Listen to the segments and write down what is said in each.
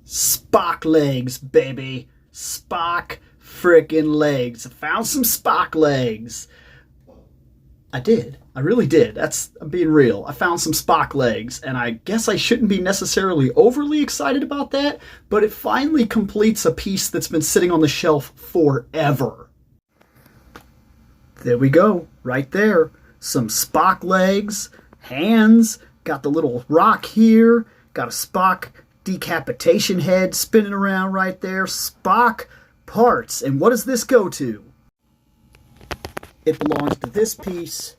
Spock Legs, baby. Spock frickin' Legs. I found some Spock Legs. I did. I really did. I'm being real. I found some Spock Legs, and I guess I shouldn't be necessarily overly excited about that, but it finally completes a piece that's been sitting on the shelf forever. There we go. Right there. Some Spock Legs, hands, got the little rock here, got a Spock decapitation head spinning around right there. Spock parts. And what does this go to? It belongs to this piece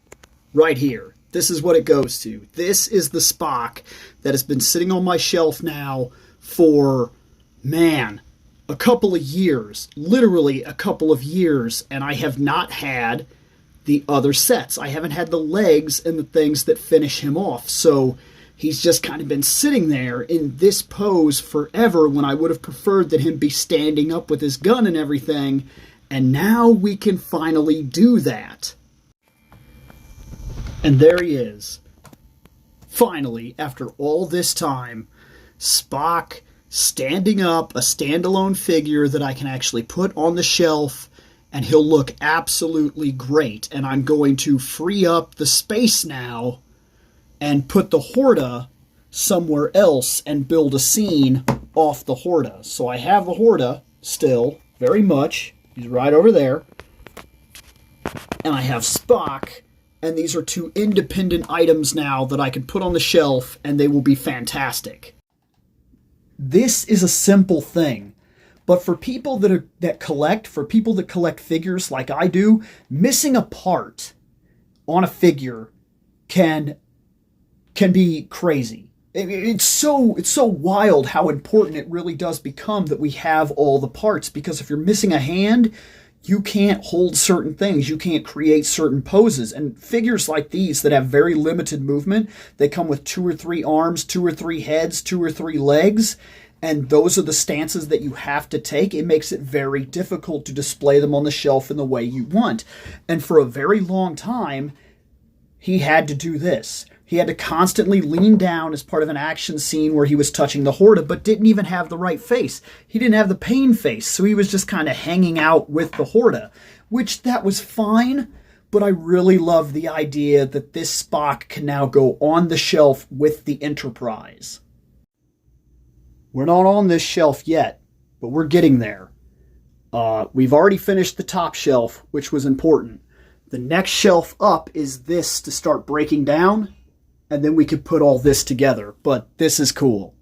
right here. This is what it goes to. This is the Spock that has been sitting on my shelf now for, man, a couple of years. Literally a couple of years. And I have not had the other sets. I haven't had the legs and the things that finish him off. So he's just kind of been sitting there in this pose forever when I would have preferred that him be standing up with his gun and everything. And now we can finally do that. And there he is. Finally, after all this time, Spock standing up, a standalone figure that I can actually put on the shelf, and he'll look absolutely great. And I'm going to free up the space now and put the Horta somewhere else and build a scene off the Horta. So I have the Horta still, very much. He's right over there. And I have Spock, and these are two independent items now that I can put on the shelf, and they will be fantastic. This is a simple thing, but for people that collect figures like I do, missing a part on a figure can be crazy. It's so wild how important it really does become that we have all the parts, because if you're missing a hand, you can't hold certain things. You can't create certain poses. And figures like these that have very limited movement, they come with 2 or 3 arms, 2 or 3 heads, 2 or 3 legs, and those are the stances that you have to take. It makes it very difficult to display them on the shelf in the way you want. And for a very long time, he had to do this. He had to constantly lean down as part of an action scene where he was touching the Horta, but didn't even have the right face. He didn't have the pain face, so he was just kind of hanging out with the Horta, which that was fine, but I really love the idea that this Spock can now go on the shelf with the Enterprise. We're not on this shelf yet, but we're getting there. We've already finished the top shelf, which was important. The next shelf up is this to start breaking down, and then we could put all this together. But this is cool.